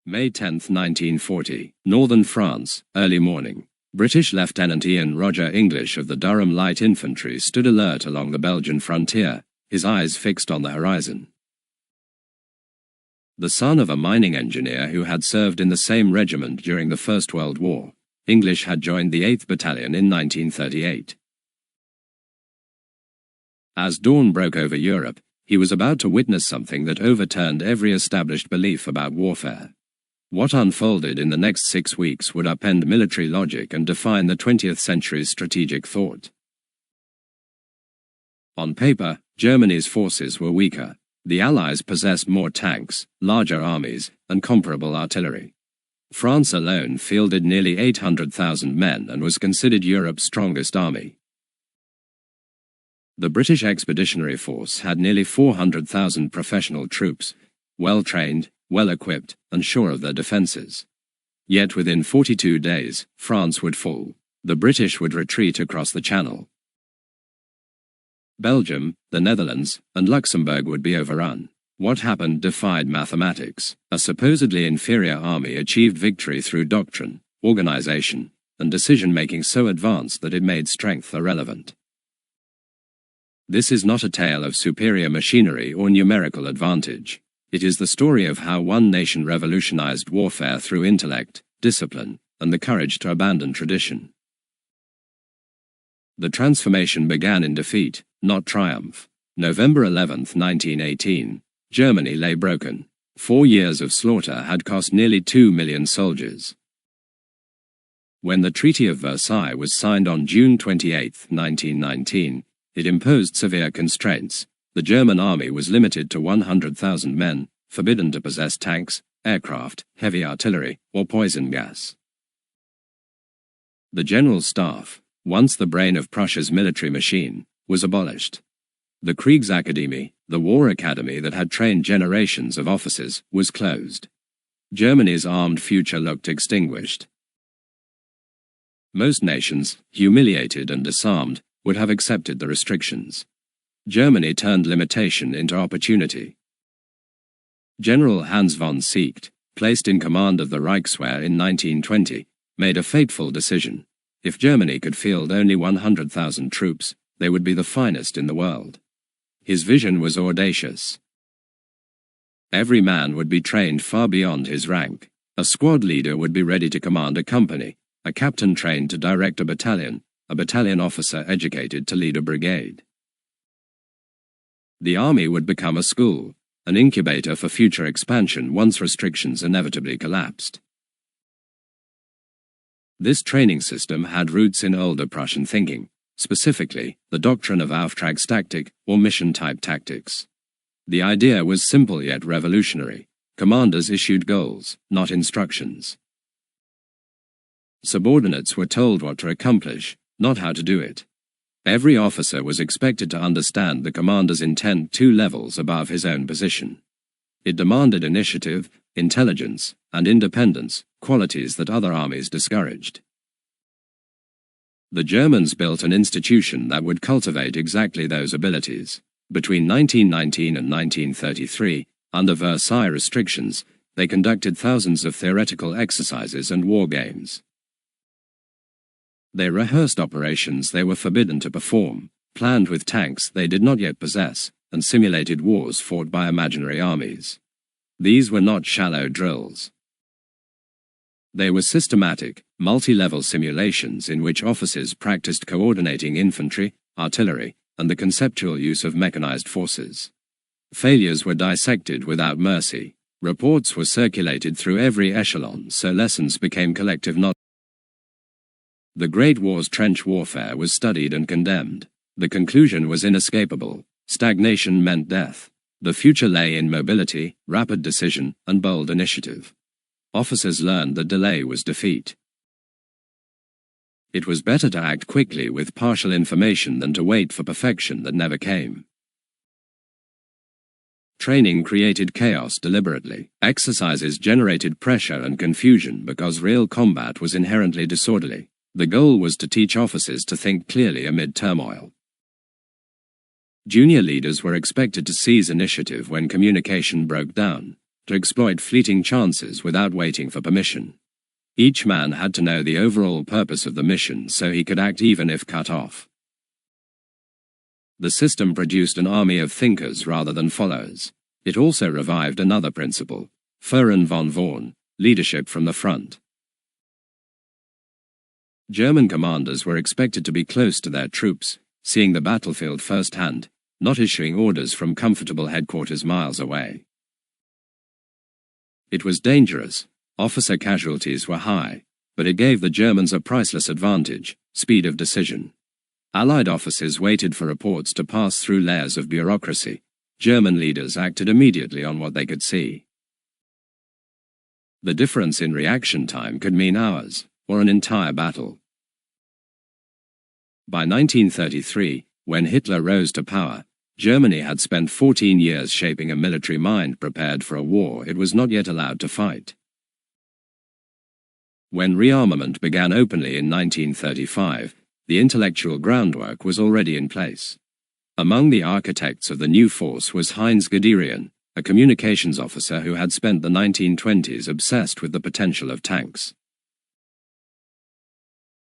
May 10, 1940, Northern France, early morning. British Lieutenant Ian Roger English of the Durham Light Infantry stood alert along the Belgian frontier, his eyes fixed on the horizon. The son of a mining engineer who had served in the same regiment during the First World War, English had joined the 8th Battalion in 1938. As dawn broke over Europe, he was about to witness something that overturned every established belief about warfare. What unfolded in the next 6 weeks would upend military logic and define the 20th century's strategic thought. On paper, Germany's forces were weaker. The Allies possessed more tanks, larger armies, and comparable artillery. France alone fielded nearly 800,000 men and was considered Europe's strongest army. The British Expeditionary Force had nearly 400,000 professional troops, well-trained, well-equipped, and sure of their defences. Yet within 42 days, France would fall. The British would retreat across the Channel. Belgium, the Netherlands, and Luxembourg would be overrun. What happened defied mathematics. A supposedly inferior army achieved victory through doctrine, organisation, and decision-making so advanced that it made strength irrelevant. This is not a tale of superior machinery or numerical advantage. It is the story of how one nation revolutionized warfare through intellect, discipline, and the courage to abandon tradition. The transformation began in defeat, not triumph. November 11, 1918, Germany lay broken. 4 years of slaughter had cost nearly 2 million soldiers. When the Treaty of Versailles was signed on June 28, 1919, it imposed severe constraints. The German army was limited to 100,000 men, forbidden to possess tanks, aircraft, heavy artillery, or poison gas. The General Staff, once the brain of Prussia's military machine, was abolished. The Kriegsakademie, the war academy that had trained generations of officers, was closed. Germany's armed future looked extinguished. Most nations, humiliated and disarmed, would have accepted the restrictions. Germany turned limitation into opportunity. General Hans von Seeckt, placed in command of the Reichswehr in 1920, made a fateful decision. If Germany could field only 100,000 troops, they would be the finest in the world. His vision was audacious. Every man would be trained far beyond his rank. A squad leader would be ready to command a company, a captain trained to direct a battalion officer educated to lead a brigade. The army would become a school, an incubator for future expansion once restrictions inevitably collapsed. This training system had roots in older Prussian thinking, specifically the doctrine of Auftragstaktik, or mission-type tactics. The idea was simple yet revolutionary. Commanders issued goals, not instructions. Subordinates were told what to accomplish, not how to do it. Every officer was expected to understand the commander's intent 2 levels above his own position. It demanded initiative, intelligence, and independence, qualities that other armies discouraged. The Germans built an institution that would cultivate exactly those abilities. Between 1919 and 1933, under Versailles restrictions, they conducted thousands of theoretical exercises and war games. They rehearsed operations they were forbidden to perform, planned with tanks they did not yet possess, and simulated wars fought by imaginary armies. These were not shallow drills. They were systematic, multi-level simulations in which officers practiced coordinating infantry, artillery, and the conceptual use of mechanized forces. Failures were dissected without mercy. Reports were circulated through every echelon so lessons became collective knowledge. The Great War's trench warfare was studied and condemned. The conclusion was inescapable. Stagnation meant death. The future lay in mobility, rapid decision, and bold initiative. Officers learned that delay was defeat. It was better to act quickly with partial information than to wait for perfection that never came. Training created chaos deliberately. Exercises generated pressure and confusion because real combat was inherently disorderly. The goal was to teach officers to think clearly amid turmoil. Junior leaders were expected to seize initiative when communication broke down. to exploit fleeting chances without waiting for permission. Each man had to know the overall purpose of the mission so he could act even if cut off. The system produced an army of thinkers rather than followers. It also revived another principle, Führen vorn, leadership from the front. German commanders were expected to be close to their troops, seeing the battlefield firsthand, not issuing orders from comfortable headquarters miles away. It was dangerous, officer casualties were high, but it gave the Germans a priceless advantage, speed of decision. Allied officers waited for reports to pass through layers of bureaucracy. German leaders acted immediately on what they could see. The difference in reaction time could mean hours, or an entire battle. By 1933, when Hitler rose to power, Germany had spent 14 years shaping a military mind prepared for a war it was not yet allowed to fight. When rearmament began openly in 1935, the intellectual groundwork was already in place. Among the architects of the new force was Heinz Guderian, a communications officer who had spent the 1920s obsessed with the potential of tanks.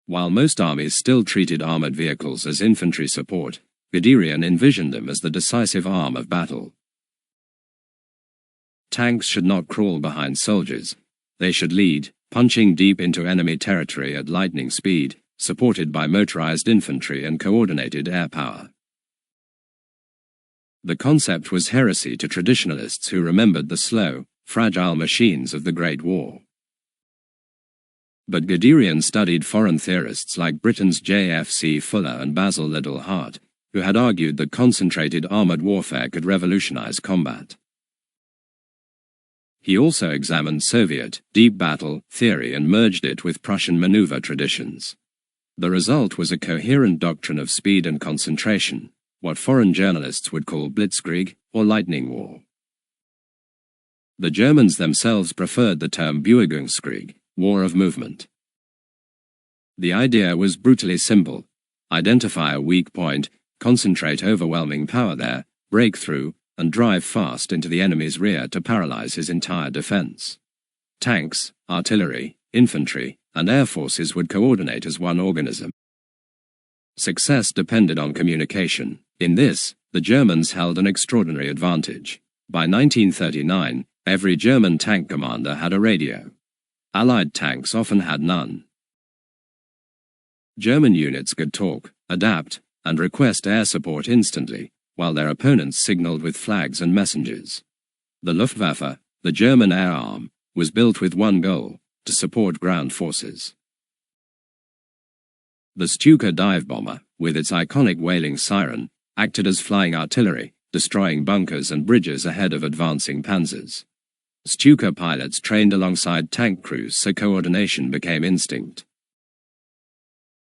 While most armies still treated armored vehicles as infantry support, Guderian envisioned them as the decisive arm of battle. Tanks should not crawl behind soldiers. They should lead, punching deep into enemy territory at lightning speed, supported by motorized infantry and coordinated air power. The concept was heresy to traditionalists who remembered the slow, fragile machines of the Great War. But Guderian studied foreign theorists like Britain's J.F.C. Fuller and Basil Liddell Hart, who had argued that concentrated armored warfare could revolutionize combat. He also examined Soviet deep battle theory and merged it with Prussian maneuver traditions. The result was a coherent doctrine of speed and concentration, what foreign journalists would call Blitzkrieg or lightning war. The Germans themselves preferred the term Beugungskrieg, war of movement. The idea was brutally simple: identify a weak point, concentrate overwhelming power there, break through, and drive fast into the enemy's rear to paralyze his entire defense. Tanks, artillery, infantry, and air forces would coordinate as one organism. Success depended on communication. In this, the Germans held an extraordinary advantage. By 1939, every German tank commander had a radio. Allied tanks often had none. German units could talk, adapt, and request air support instantly, while their opponents signaled with flags and messengers. The Luftwaffe, the German air arm, was built with one goal: to support ground forces. The Stuka dive bomber, with its iconic wailing siren, acted as flying artillery, destroying bunkers and bridges ahead of advancing panzers. Stuka pilots trained alongside tank crews so coordination became instinct.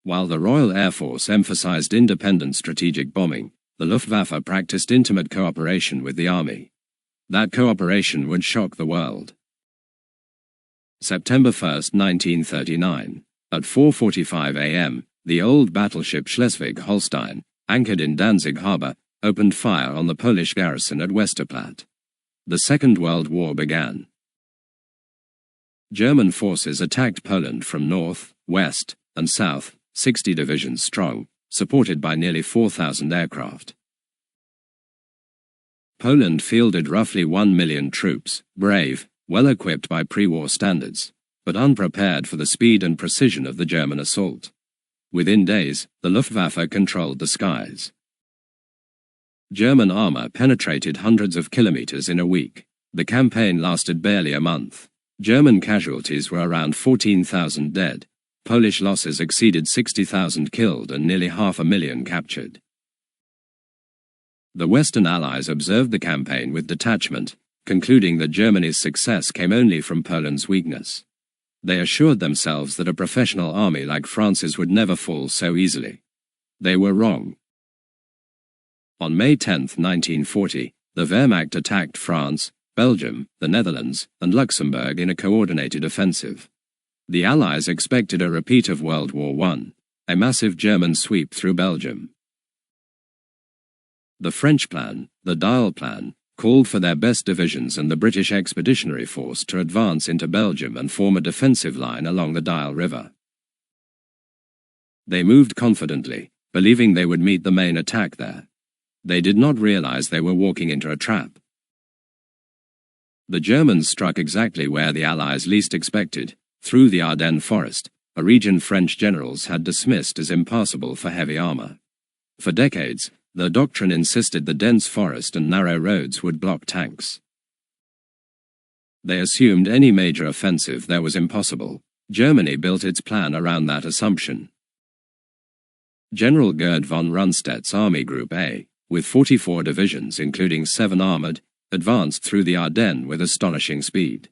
While the Royal Air Force emphasized independent strategic bombing, the Luftwaffe practiced intimate cooperation with the army. That cooperation would shock the world. September 1, 1939. At 4:45 a.m., the old battleship Schleswig-Holstein, anchored in Danzig harbor, opened fire on the Polish garrison at Westerplatte. The Second World War began. German forces attacked Poland from north, west, and south, 60 divisions strong, supported by nearly 4,000 aircraft. Poland fielded roughly 1 million troops, brave, well-equipped by pre-war standards, but unprepared for the speed and precision of the German assault. Within days, the Luftwaffe controlled the skies. German armor penetrated hundreds of kilometers in a week. The campaign lasted barely a month. German casualties were around 14,000 dead. Polish losses exceeded 60,000 killed and nearly 500,000 captured. The Western Allies observed the campaign with detachment, concluding that Germany's success came only from Poland's weakness. They assured themselves that a professional army like France's would never fall so easily. They were wrong. On May 10, 1940, the Wehrmacht attacked France, Belgium, the Netherlands, and Luxembourg in a coordinated offensive. The Allies expected a repeat of World War I, a massive German sweep through Belgium. The French plan, the Dial Plan, called for their best divisions and the British Expeditionary Force to advance into Belgium and form a defensive line along the Dial River. They moved confidently, believing they would meet the main attack there. They did not realize they were walking into a trap. The Germans struck exactly where the Allies least expected, through the Ardennes forest, a region French generals had dismissed as impassable for heavy armor. For decades, the doctrine insisted the dense forest and narrow roads would block tanks. They assumed any major offensive there was impossible. Germany built its plan around that assumption. General Gerd von Rundstedt's Army Group A, with 44 divisions including 7 armored, advanced through the Ardennes with astonishing speed.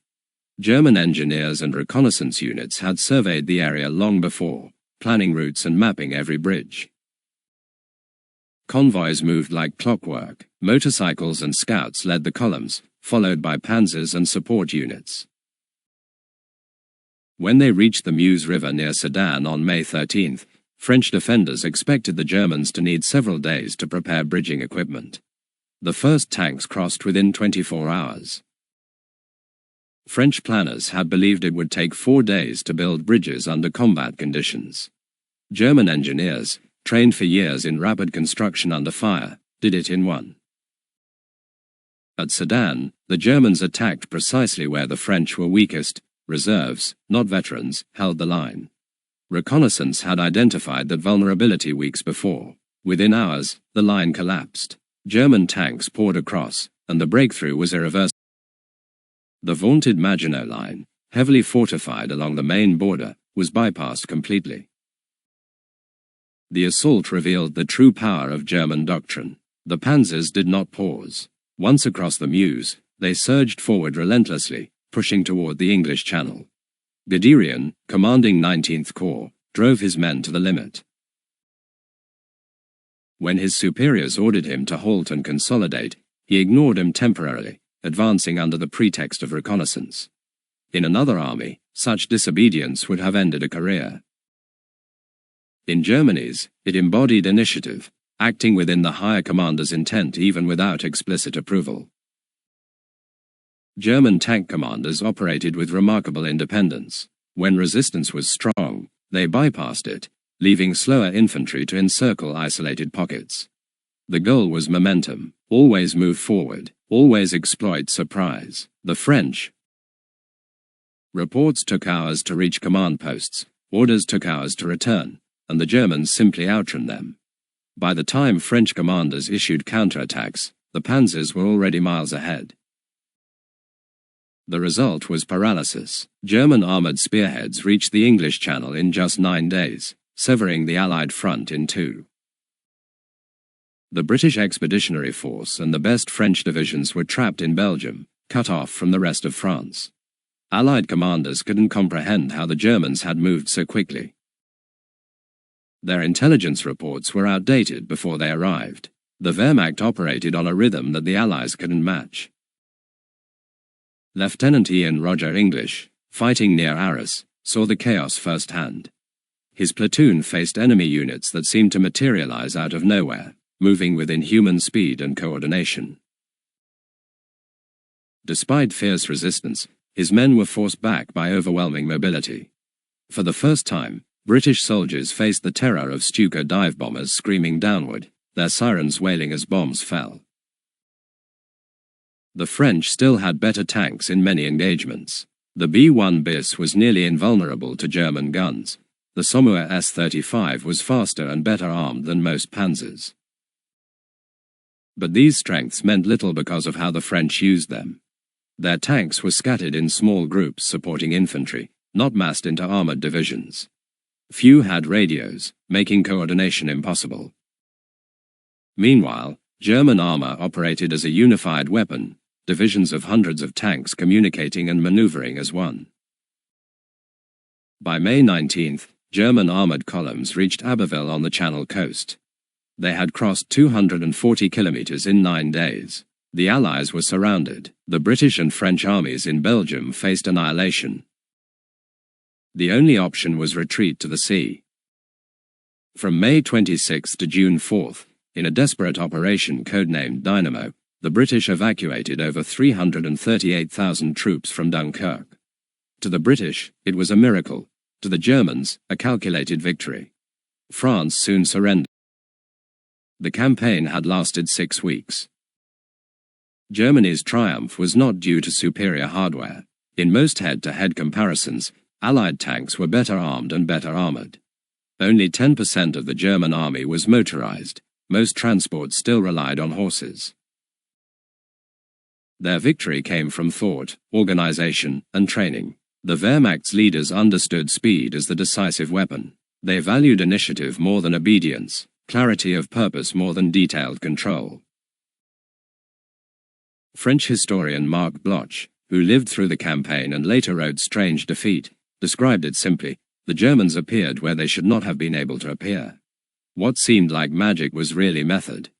German engineers and reconnaissance units had surveyed the area long before, planning routes and mapping every bridge. Convoys moved like clockwork. Motorcycles and scouts led the columns, followed by panzers and support units. When they reached the Meuse River near Sedan on May 13, French defenders expected the Germans to need several days to prepare bridging equipment. The first tanks crossed within 24 hours. French planners had believed it would take 4 days to build bridges under combat conditions. German engineers, trained for years in rapid construction under fire, did it in 1. At Sedan, the Germans attacked precisely where the French were weakest. Reserves, not veterans, held the line. Reconnaissance had identified that vulnerability weeks before. Within hours, the line collapsed. German tanks poured across, and the breakthrough was irreversible. The vaunted Maginot Line, heavily fortified along the main border, was bypassed completely. The assault revealed the true power of German doctrine. The panzers did not pause. Once across the Meuse, they surged forward relentlessly, pushing toward the English Channel. Guderian, commanding 19th Corps, drove his men to the limit. When his superiors ordered him to halt and consolidate, he ignored them temporarily, advancing under the pretext of reconnaissance. In another army, such disobedience would have ended a career. In Germany's, it embodied initiative, acting within the higher commander's intent even without explicit approval. German tank commanders operated with remarkable independence. When resistance was strong, they bypassed it, leaving slower infantry to encircle isolated pockets. The goal was momentum, always move forward, always exploit surprise. The French. Reports took hours to reach command posts, orders took hours to return, and the Germans simply outran them. By the time French commanders issued counterattacks, the panzers were already miles ahead. The result was paralysis. German armored spearheads reached the English Channel in just 9 days, severing the Allied front in 2. The British Expeditionary Force and the best French divisions were trapped in Belgium, cut off from the rest of France. Allied commanders couldn't comprehend how the Germans had moved so quickly. Their intelligence reports were outdated before they arrived. The Wehrmacht operated on a rhythm that the Allies couldn't match. Lieutenant Ian Roger English, fighting near Arras, saw the chaos firsthand. His platoon faced enemy units that seemed to materialize out of nowhere, moving with inhuman speed and coordination. Despite fierce resistance, his men were forced back by overwhelming mobility. For the first time, British soldiers faced the terror of Stuka dive bombers screaming downward, their sirens wailing as bombs fell. The French still had better tanks in many engagements. The B-1 bis was nearly invulnerable to German guns. The Sommelier S-35 was faster and better armed than most panzers. But these strengths meant little because of how the French used them. Their tanks were scattered in small groups supporting infantry, not massed into armored divisions. Few had radios, making coordination impossible. Meanwhile, German armor operated as a unified weapon, divisions of hundreds of tanks communicating and maneuvering as one. By May 19th, German armored columns reached Abbeville on the Channel coast. They had crossed 240 kilometers in 9 days. The Allies were surrounded. The British and French armies in Belgium faced annihilation. The only option was retreat to the sea. From May 26 to June 4, in a desperate operation codenamed Dynamo, The British evacuated over 338,000 troops from Dunkirk. To the British, it was a miracle. To the Germans, a calculated victory. France soon surrendered. The campaign had lasted 6 weeks. Germany's triumph was not due to superior hardware. In most head-to-head comparisons, Allied tanks were better armed and better armored. Only 10% of the German army was motorized. Most transport still relied on horses. Their victory came from thought, organization, and training. The Wehrmacht's leaders understood speed as the decisive weapon. They valued initiative more than obedience, clarity of purpose more than detailed control. French historian Marc Bloch, who lived through the campaign and later wrote Strange Defeat, described it simply: the Germans appeared where they should not have been able to appear. What seemed like magic was really method.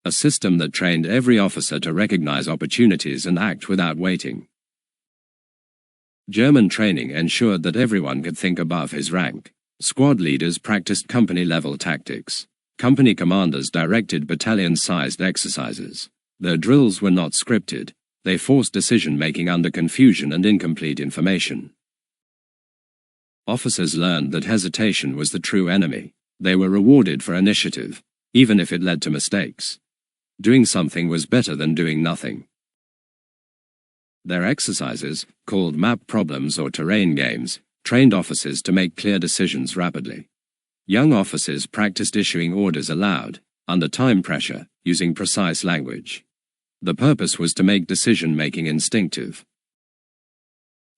A system that trained every officer to recognize opportunities and act without waiting. German training ensured that everyone could think above his rank. Squad leaders practiced company-level tactics. Company commanders directed battalion-sized exercises. Their drills were not scripted. They forced decision-making under confusion and incomplete information. Officers learned that hesitation was the true enemy. They were rewarded for initiative, even if it led to mistakes. Doing something was better than doing nothing. Their exercises, called map problems or terrain games, trained officers to make clear decisions rapidly. Young officers practiced issuing orders aloud, under time pressure, using precise language. The purpose was to make decision-making instinctive.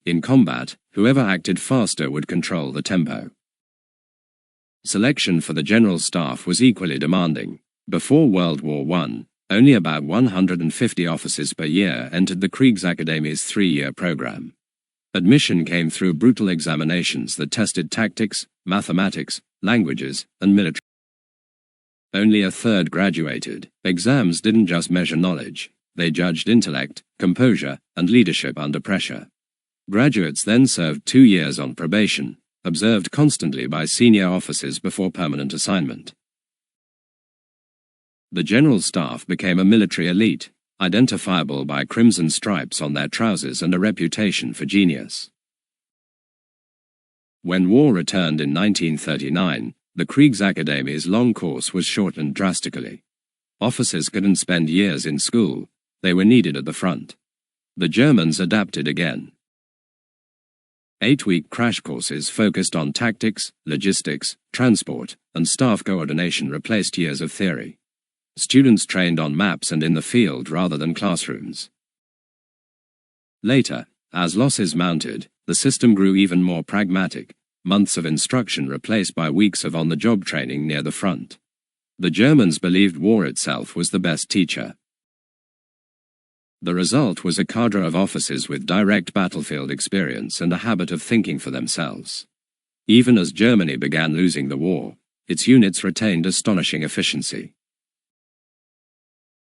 In combat, whoever acted faster would control the tempo. Selection for the general staff was equally demanding. Before World War I, only about 150 officers per year entered the Kriegsakademie's 3-year program. Admission came through brutal examinations that tested tactics, mathematics, languages, and military. Only a third graduated. Exams didn't just measure knowledge, they judged intellect, composure, and leadership under pressure. Graduates then served 2 years on probation, observed constantly by senior officers before permanent assignment. The general staff became a military elite, identifiable by crimson stripes on their trousers and a reputation for genius. When war returned in 1939, the Kriegsakademie's long course was shortened drastically. Officers couldn't spend years in school, they were needed at the front. The Germans adapted again. 8-week crash courses focused on tactics, logistics, transport, and staff coordination replaced years of theory. Students trained on maps and in the field rather than classrooms. Later, as losses mounted, the system grew even more pragmatic, months of instruction replaced by weeks of on-the-job training near the front. The Germans believed war itself was the best teacher. The result was a cadre of officers with direct battlefield experience and a habit of thinking for themselves. Even as Germany began losing the war, its units retained astonishing efficiency.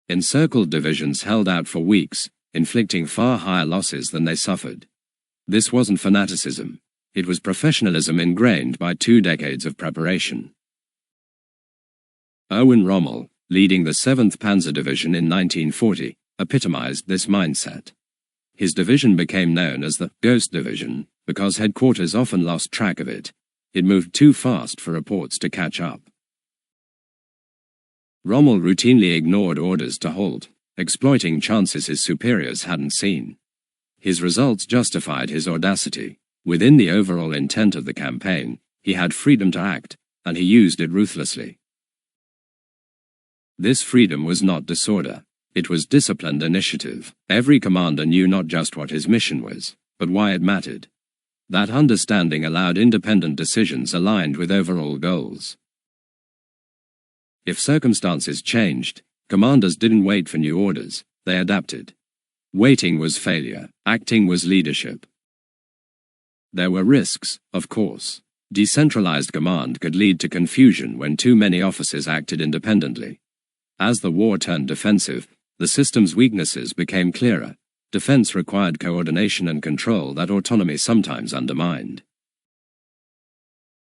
Encircled divisions held out for weeks, inflicting far higher losses than they suffered. This wasn't fanaticism, it was professionalism ingrained by 2 decades of preparation. Erwin Rommel, leading the 7th Panzer Division in 1940, epitomized this mindset. His division became known as the Ghost Division because headquarters often lost track of it. It moved too fast for reports to catch up. Rommel routinely ignored orders to halt, exploiting chances his superiors hadn't seen. His results justified his audacity. Within the overall intent of the campaign, he had freedom to act, and he used it ruthlessly. This freedom was not disorder. It was disciplined initiative. Every commander knew not just what his mission was, but why it mattered. That understanding allowed independent decisions aligned with overall goals. If circumstances changed, commanders didn't wait for new orders, they adapted. Waiting was failure, acting was leadership. There were risks, of course. Decentralized command could lead to confusion when too many officers acted independently. As the war turned defensive, the system's weaknesses became clearer. Defense required coordination and control that autonomy sometimes undermined.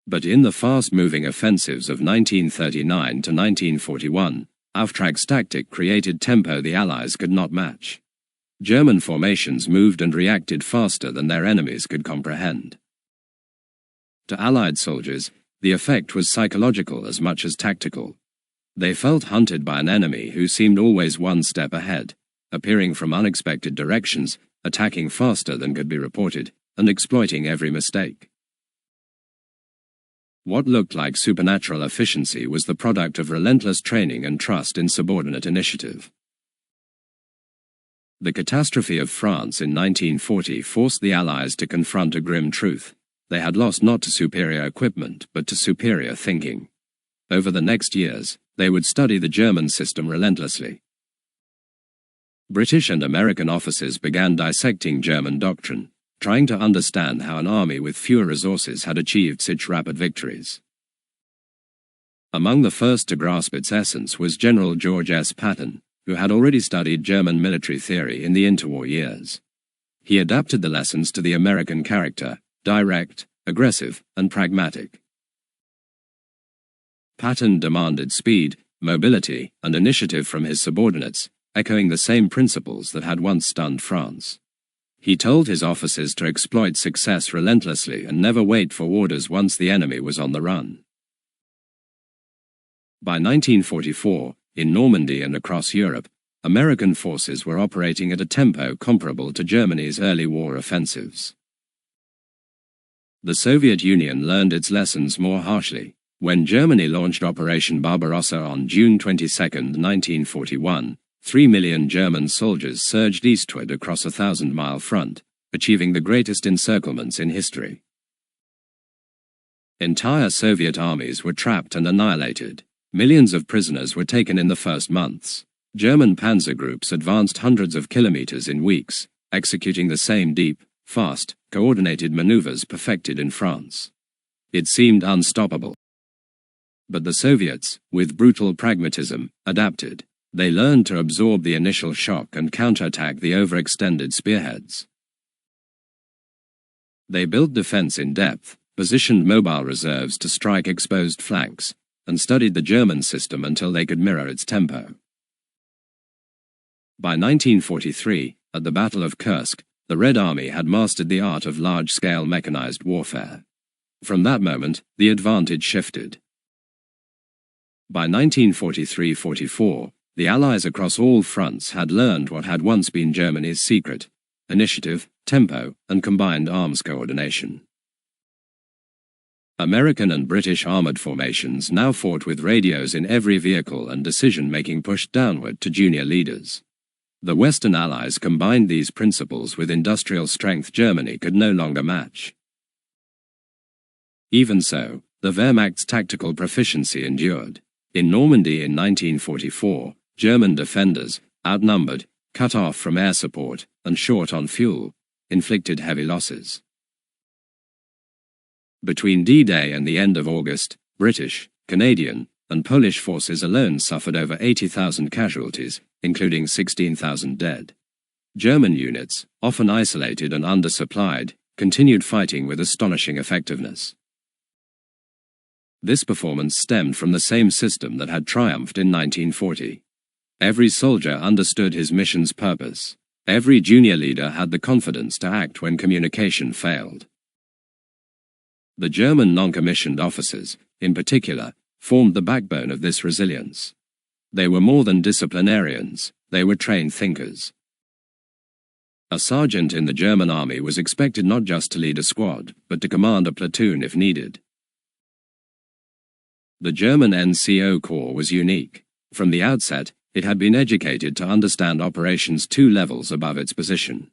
But in the fast-moving offensives of 1939 to 1941, Auftragstaktik created tempo the Allies could not match. German formations moved and reacted faster than their enemies could comprehend. To Allied soldiers, the effect was psychological as much as tactical. They felt hunted by an enemy who seemed always one step ahead, appearing from unexpected directions, attacking faster than could be reported, and exploiting every mistake. What looked like supernatural efficiency was the product of relentless training and trust in subordinate initiative. The catastrophe of France in 1940 forced the Allies to confront a grim truth. They had lost not to superior equipment, but to superior thinking. Over the next years, they would study the German system relentlessly. British and American officers began dissecting German doctrine, trying to understand how an army with fewer resources had achieved such rapid victories. Among the first to grasp its essence was General George S. Patton, who had already studied German military theory in the interwar years. He adapted the lessons to the American character, direct, aggressive, and pragmatic. Patton demanded speed, mobility, and initiative from his subordinates, echoing the same principles that had once stunned France. He told his officers to exploit success relentlessly and never wait for orders once the enemy was on the run. By 1944, in Normandy and across Europe, American forces were operating at a tempo comparable to Germany's early war offensives. The Soviet Union learned its lessons more harshly. When Germany launched Operation Barbarossa on June 22, 1941, 3 million German soldiers surged eastward across a 1,000-mile front, achieving the greatest encirclements in history. Entire Soviet armies were trapped and annihilated. Millions of prisoners were taken in the first months. German panzer groups advanced hundreds of kilometers in weeks, executing the same deep, fast, coordinated maneuvers perfected in France. It seemed unstoppable. But the Soviets, with brutal pragmatism, adapted. They learned to absorb the initial shock and counterattack the overextended spearheads. They built defense in depth, positioned mobile reserves to strike exposed flanks, and studied the German system until they could mirror its tempo. By 1943, at the Battle of Kursk, the Red Army had mastered the art of large-scale mechanized warfare. From that moment, the advantage shifted. By 1943-44, the Allies across all fronts had learned what had once been Germany's secret: initiative, tempo, and combined arms coordination. American and British armored formations now fought with radios in every vehicle and decision-making pushed downward to junior leaders. The Western Allies combined these principles with industrial strength Germany could no longer match. Even so, the Wehrmacht's tactical proficiency endured. In Normandy in 1944, German defenders, outnumbered, cut off from air support, and short on fuel, inflicted heavy losses. Between D-Day and the end of August, British, Canadian, and Polish forces alone suffered over 80,000 casualties, including 16,000 dead. German units, often isolated and undersupplied, continued fighting with astonishing effectiveness. This performance stemmed from the same system that had triumphed in 1940. Every soldier understood his mission's purpose. Every junior leader had the confidence to act when communication failed. The German non-commissioned officers, in particular, formed the backbone of this resilience. They were more than disciplinarians, they were trained thinkers. A sergeant in the German army was expected not just to lead a squad, but to command a platoon if needed. The German NCO Corps was unique. From the outset, it had been educated to understand operations 2 levels above its position.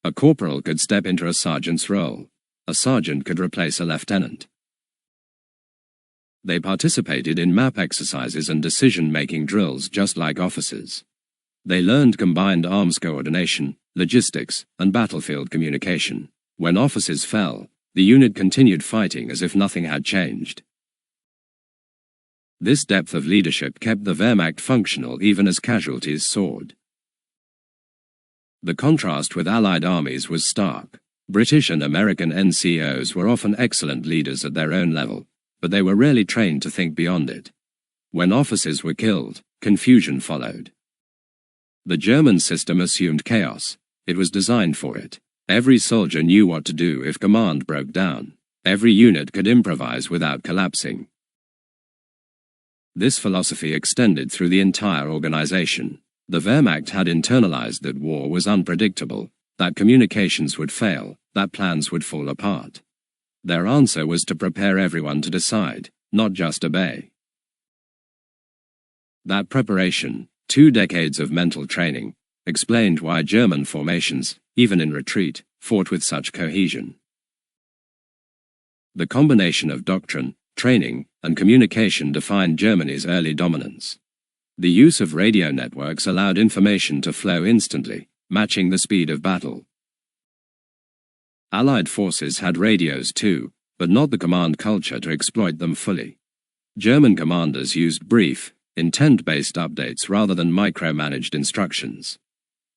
A corporal could step into a sergeant's role. A sergeant could replace a lieutenant. They participated in map exercises and decision-making drills just like officers. They learned combined arms coordination, logistics, and battlefield communication. When officers fell, the unit continued fighting as if nothing had changed. This depth of leadership kept the Wehrmacht functional even as casualties soared. The contrast with Allied armies was stark. British and American NCOs were often excellent leaders at their own level, but they were rarely trained to think beyond it. When officers were killed, confusion followed. The German system assumed chaos. It was designed for it. Every soldier knew what to do if command broke down. Every unit could improvise without collapsing. This philosophy extended through the entire organization. The Wehrmacht had internalized that war was unpredictable, that communications would fail, that plans would fall apart. Their answer was to prepare everyone to decide, not just obey. That preparation, 2 decades of mental training, explained why German formations, even in retreat, fought with such cohesion. The combination of doctrine, training, and communication defined Germany's early dominance. The use of radio networks allowed information to flow instantly, matching the speed of battle. Allied forces had radios too, but not the command culture to exploit them fully. German commanders used brief, intent-based updates rather than micromanaged instructions.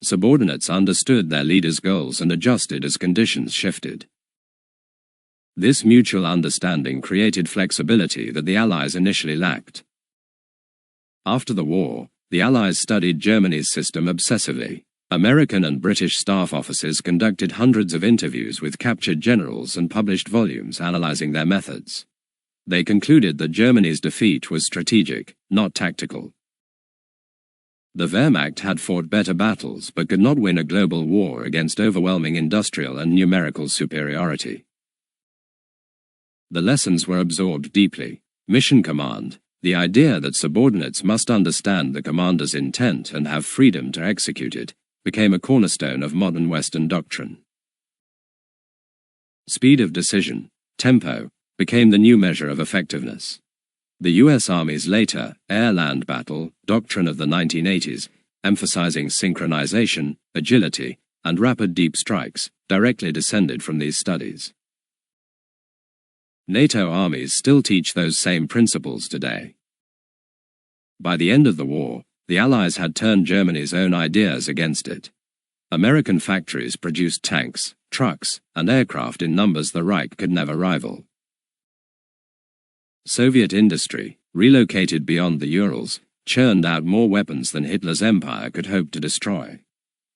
Subordinates understood their leaders' goals and adjusted as conditions shifted. This mutual understanding created flexibility that the Allies initially lacked. After the war, the Allies studied Germany's system obsessively. American and British staff officers conducted hundreds of interviews with captured generals and published volumes analyzing their methods. They concluded that Germany's defeat was strategic, not tactical. The Wehrmacht had fought better battles but could not win a global war against overwhelming industrial and numerical superiority. The lessons were absorbed deeply. Mission command, the idea that subordinates must understand the commander's intent and have freedom to execute it, became a cornerstone of modern Western doctrine. Speed of decision, tempo, became the new measure of effectiveness. The U.S. Army's later air-land battle doctrine of the 1980s, emphasizing synchronization, agility, and rapid deep strikes, directly descended from these studies. NATO armies still teach those same principles today. By the end of the war, the Allies had turned Germany's own ideas against it. American factories produced tanks, trucks, and aircraft in numbers the Reich could never rival. Soviet industry, relocated beyond the Urals, churned out more weapons than Hitler's empire could hope to destroy.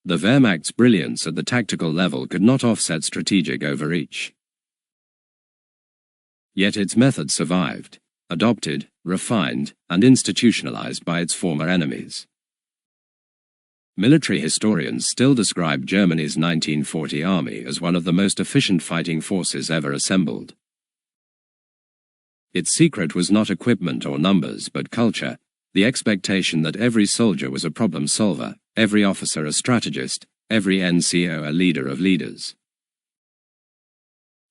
The Wehrmacht's brilliance at the tactical level could not offset strategic overreach. Yet its methods survived, adopted, refined, and institutionalized by its former enemies. Military historians still describe Germany's 1940 army as one of the most efficient fighting forces ever assembled. Its secret was not equipment or numbers, but culture, the expectation that every soldier was a problem solver, every officer a strategist, every NCO a leader of leaders.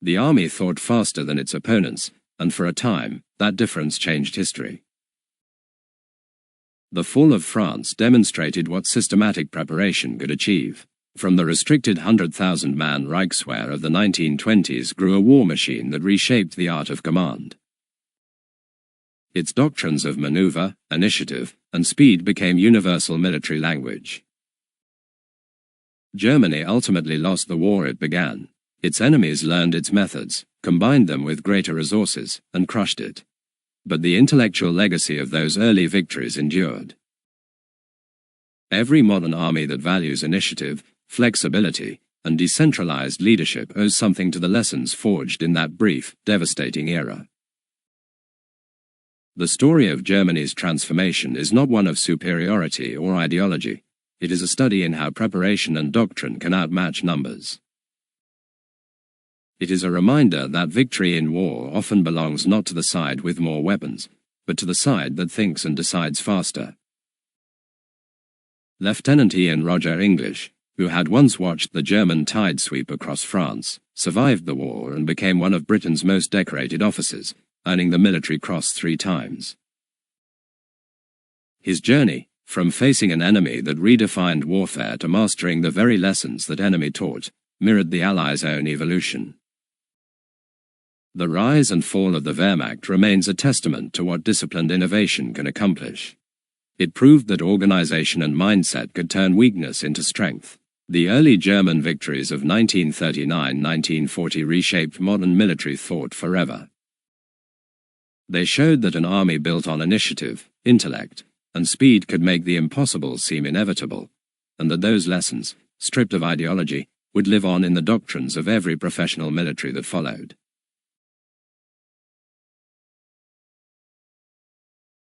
The army thought faster than its opponents, and for a time, that difference changed history. The fall of France demonstrated what systematic preparation could achieve. From the restricted 100,000-man Reichswehr of the 1920s grew a war machine that reshaped the art of command. Its doctrines of maneuver, initiative, and speed became universal military language. Germany ultimately lost the war it began. Its enemies learned its methods, combined them with greater resources, and crushed it. But the intellectual legacy of those early victories endured. Every modern army that values initiative, flexibility, and decentralized leadership owes something to the lessons forged in that brief, devastating era. The story of Germany's transformation is not one of superiority or ideology. It is a study in how preparation and doctrine can outmatch numbers. It is a reminder that victory in war often belongs not to the side with more weapons, but to the side that thinks and decides faster. Lieutenant Ian Roger English, who had once watched the German tide sweep across France, survived the war and became one of Britain's most decorated officers, earning the Military Cross 3 times. His journey, from facing an enemy that redefined warfare to mastering the very lessons that enemy taught, mirrored the Allies' own evolution. The rise and fall of the Wehrmacht remains a testament to what disciplined innovation can accomplish. It proved that organization and mindset could turn weakness into strength. The early German victories of 1939–1940 reshaped modern military thought forever. They showed that an army built on initiative, intellect, and speed could make the impossible seem inevitable, and that those lessons, stripped of ideology, would live on in the doctrines of every professional military that followed.